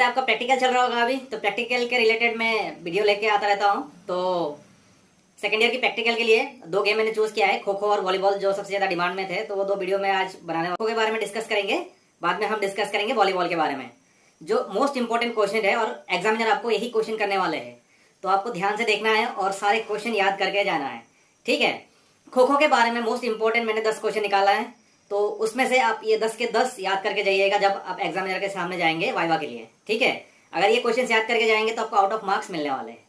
आपका प्रैक्टिकल चल रहा होगा अभी, तो प्रैक्टिकल के रिलेटेड मैं वीडियो लेके आता रहता हूँ। तो सेकेंड ईयर की प्रैक्टिकल के लिए दो गेम मैंने चूज किया है, खो खो और वॉलीबॉल, जो सबसे ज्यादा डिमांड में थे। तो वो दो वीडियो में आज बनाने खो के बारे में डिस्कस करेंगे, बाद में हम डिस्कस करेंगे वॉलीबॉल के बारे में, जो मोस्ट इंपॉर्टेंट क्वेश्चन है और एग्जामिनर आपको यही क्वेश्चन करने वाले हैं। तो आपको ध्यान से देखना है और सारे क्वेश्चन याद करके जाना है, ठीक है। खो खो के बारे में मोस्ट इंपॉर्टेंट मैंने 10 क्वेश्चन निकाला है, तो उसमें से आप ये 10 के 10 याद करके जाइएगा जब आप एग्जामिनर के सामने जाएंगे वाइवा के लिए, ठीक है। अगर ये क्वेश्चन याद करके जाएंगे तो आपको आउट ऑफ मार्क्स मिलने वाले हैं।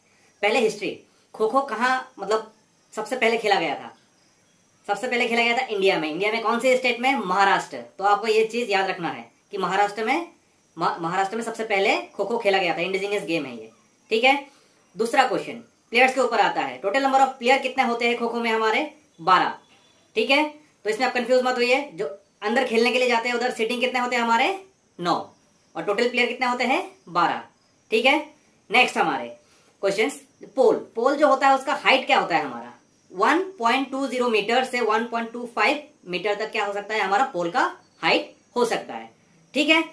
पहले हिस्ट्री, खो खो कहाँ मतलब सबसे पहले खेला गया था? सबसे पहले खेला गया था इंडिया में। इंडिया में कौन से स्टेट में? महाराष्ट्र। तो आपको ये चीज याद रखना है कि महाराष्ट्र में सबसे पहले खो खो खेला गया था। इंडिजिनियस गेम है ये, ठीक है। दूसरा क्वेश्चन प्लेयर्स के ऊपर आता है। टोटल नंबर ऑफ प्लेयर कितने होते हैं खो खो में? हमारे 12, ठीक है। तो इसमें आप कंफ्यूज मत होइए, जो अंदर खेलने के लिए जाते हैं उधर सिटिंग कितने होते हैं? हमारे 9, और टोटल प्लेयर कितने होते हैं? 12, ठीक है। नेक्स्ट हमारे क्वेश्चंस, पोल जो होता है उसका हाइट क्या होता है? हमारा 1.20 मीटर से 1.25 मीटर तक क्या हो सकता है? हमारा पोल का हाइट हो सकता है, ठीक है।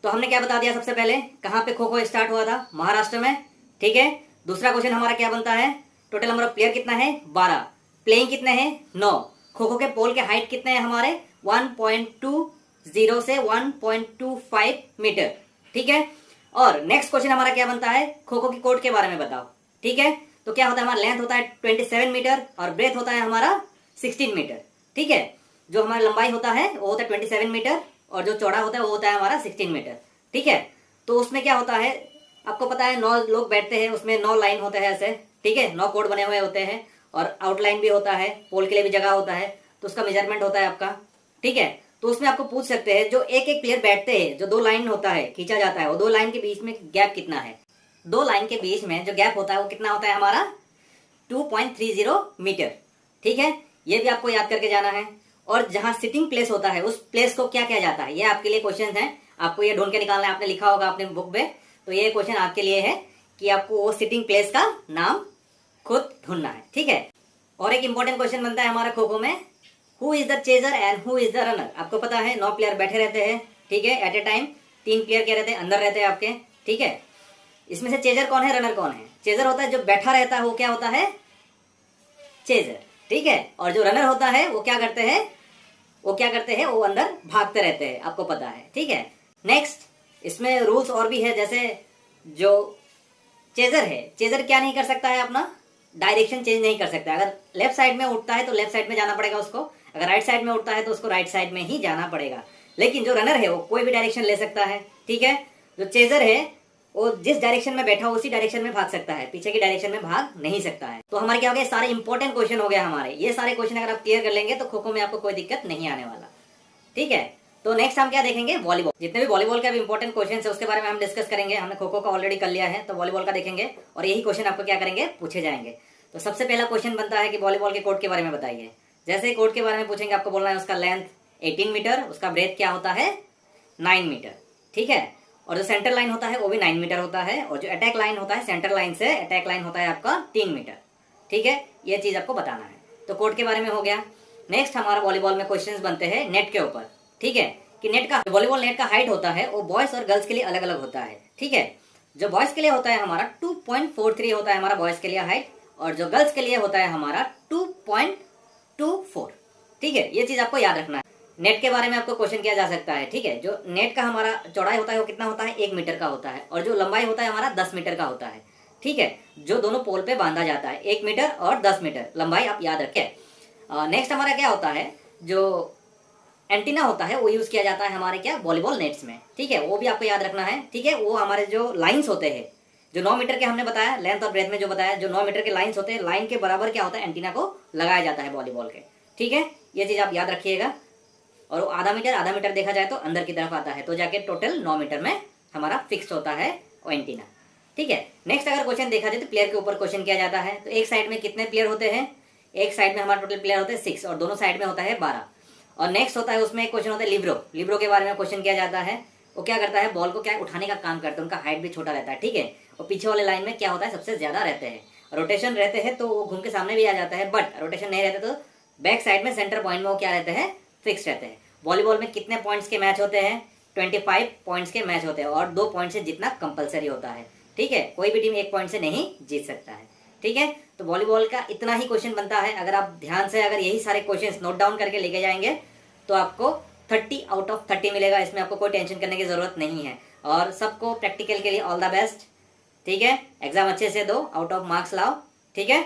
तो हमने क्या बता दिया सबसे पहले, कहां पे खो खो स्टार्ट हुआ था? महाराष्ट्र में, ठीक है। दूसरा क्वेश्चन हमारा क्या बनता है? टोटल नंबर ऑफ प्लेयर कितना है? 12, प्लेइंग कितने हैं? 9। खो खो के पोल के हाइट कितने हैं हमारे? 1.20 से 1.25 मीटर, ठीक है। और नेक्स्ट क्वेश्चन हमारा क्या बनता है? खो खो की कोर्ट के बारे में बताओ, ठीक है। तो क्या होता है? हमारा लेंथ होता है 27 मीटर और ब्रेथ होता है हमारा 16 मीटर, ठीक है। जो हमारा लंबाई होता है वो होता है 27 मीटर और जो चौड़ा होता है वो होता है हमारा 16 मीटर, ठीक है। तो उसमें क्या होता है, आपको पता है 9 लोग बैठते हैं, उसमें 9 लाइन होते हैं ऐसे, ठीक है। 9 कोड बने हुए होते हैं और आउटलाइन भी होता है, पोल के लिए भी जगह होता है, तो उसका मेजरमेंट होता है आपका, ठीक है। तो उसमें आपको पूछ सकते हैं, जो एक एक प्लेयर बैठते हैं, जो 2 लाइन होता है खींचा जाता है, वो 2 लाइन के बीच में गैप कितना है? 2 लाइन के बीच में जो गैप होता है वो कितना होता है? हमारा 2.30 मीटर, ठीक है। ये भी आपको याद करके जाना है। और जहां सिटिंग प्लेस होता है उस प्लेस को क्या किया जाता है? ये आपके लिए क्वेश्चन है, आपको ये ढूंढ के निकालना है। आपने लिखा होगा अपने बुक में, तो ये क्वेश्चन आपके लिए है कि आपको वो सिटिंग प्लेस का नाम खुद ढूंढना है, ठीक है। और एक इंपॉर्टेंट क्वेश्चन बनता है हमारा खो खो में, who is the chaser and who is the runner? आपको पता है 9 प्लेयर बैठे रहते हैं, ठीक है, एट ए टाइम। 3 प्लेयर क्या रहते हैं? अंदर रहते हैं आपके, ठीक है। इसमें से चेजर कौन है, रनर कौन है? चेजर होता है जो बैठा रहता है, वो क्या होता है? चेजर, ठीक है। और जो रनर होता है वो क्या करते हैं? वो अंदर भागते रहते हैं, आपको पता है, ठीक है। नेक्स्ट, इसमें रूल्स और भी है, जैसे जो चेजर है, चेजर क्या नहीं कर सकता है? अपना डायरेक्शन चेंज नहीं कर सकता। अगर लेफ्ट साइड में उठता है तो लेफ्ट साइड में जाना पड़ेगा उसको, अगर राइट साइड में उठता है तो उसको राइट साइड में ही जाना पड़ेगा। लेकिन जो रनर है वो कोई भी डायरेक्शन ले सकता है, ठीक है। जो चेजर है वो जिस डायरेक्शन में बैठा हो उसी डायरेक्शन में भाग सकता है, पीछे की डायरेक्शन में भाग नहीं सकता है। तो हमारे क्या हो गया? सारे इंपॉर्टेंट क्वेश्चन हो गए हमारे। ये सारे क्वेश्चन अगर आप क्लियर कर लेंगे तो खो खो में आपको कोई दिक्कत नहीं आने वाला, ठीक है। तो नेक्स्ट हम क्या देखेंगे? वॉलीबॉल। जितने भी वॉलीबॉल के इंपॉर्टेंट क्वेश्चन है उसके बारे में हम डिस्कस करेंगे। हमने खो खो का ऑलरेडी कर लिया है, तो वॉलीबॉल का देखेंगे और यही क्वेश्चन आपको क्या करेंगे? पूछे जाएंगे। तो सबसे पहला क्वेश्चन बनता है कि वॉलीबॉल के कोर्ट के बारे में बताइए। जैसे कोर्ट के बारे में पूछेंगे, आपको बोलना है उसका लेंथ 18 मीटर, उसका ब्रेथ क्या होता है? 9 मीटर, ठीक है। और जो सेंटर लाइन होता है वो भी 9 मीटर होता है, और जो अटैक लाइन होता है सेंटर लाइन से अटैक लाइन होता है आपका 3 मीटर, ठीक है। ये चीज आपको बताना है। तो कोर्ट के बारे में हो गया। नेक्स्ट हमारा वॉलीबॉल में क्वेश्चंस बनते हैं नेट के ऊपर, ठीक है, कि नेट का वॉलीबॉल नेट का हाइट होता है वो बॉयज और गर्ल्स के लिए अलग अलग होता है, ठीक है। जो बॉयज के लिए होता है हमारा 2.43 होता है हमारा बॉयज के लिए हाइट, और जो गर्ल्स के लिए होता है हमारा 2.24, ठीक है। ये चीज आपको याद रखना है। नेट के बारे में आपको क्वेश्चन किया जा सकता है, ठीक है। जो नेट का हमारा चौड़ाई होता है वो कितना होता है? 1 मीटर का होता है, और जो लंबाई होता है हमारा 10 मीटर का होता है, ठीक है। जो दोनों पोल पे बांधा जाता है, 1 मीटर और 10 मीटर लंबाई, आप याद रखें। नेक्स्ट हमारा क्या होता है? जो एंटीना होता है वो यूज किया जाता है हमारे क्या? वॉलीबॉल नेट्स में, ठीक है। वो भी आपको याद रखना है, ठीक है। वो हमारे जो लाइन्स होते हैं, जो 9 मीटर के हमने बताया, लेंथ और ब्रेथ में जो बताया, जो 9 मीटर के लाइन्स होते हैं, लाइन के बराबर क्या होता है? एंटीना को लगाया जाता है वॉलीबॉल के, ठीक है। ये चीज आप याद रखिएगा। और वो आधा मीटर देखा जाए तो अंदर की तरफ आता है, तो जाके टोटल 9 मीटर में हमारा फिक्स होता है वो एंटीना, ठीक है। नेक्स्ट अगर क्वेश्चन देखा जाए तो प्लेयर के ऊपर क्वेश्चन किया जाता है। तो एक साइड में कितने प्लेयर होते हैं? एक साइड में हमारा टोटल प्लेयर होते हैं 6, और दोनों साइड में होता है 12। और नेक्स्ट होता है उसमें एक क्वेश्चन होता है लिब्रो के बारे में क्वेश्चन किया जाता है। वो क्या करता है? बॉल को क्या उठाने का काम करता है, उनका हाइट भी छोटा रहता है, ठीक है। और पीछे वाले लाइन में क्या होता है? सबसे ज्यादा रहते हैं। रोटेशन रहते हैं तो वो घूम के सामने भी आ जाता है, बट रोटेशन नहीं रहते तो बैक साइड में सेंटर पॉइंट में वो क्या रहते हैं? फिक्स रहते हैं। वॉलीबॉल में कितने पॉइंट्स के मैच होते हैं? 25 पॉइंट्स के मैच होते हैं और 2 पॉइंट से जीतना कंपलसरी होता है। ठीक है, कोई भी टीम 1 पॉइंट से नहीं जीत सकता है। ठीक है, तो वॉलीबॉल का इतना ही क्वेश्चन बनता है। अगर आप ध्यान से अगर यही सारे क्वेश्चंस नोट डाउन करके लेके जाएंगे तो आपको 30 आउट ऑफ 30 मिलेगा। इसमें आपको कोई टेंशन करने की जरूरत नहीं है। और सबको प्रैक्टिकल के लिए ऑल द बेस्ट। ठीक है, एग्जाम अच्छे से दो, आउट ऑफ मार्क्स लाओ। ठीक है,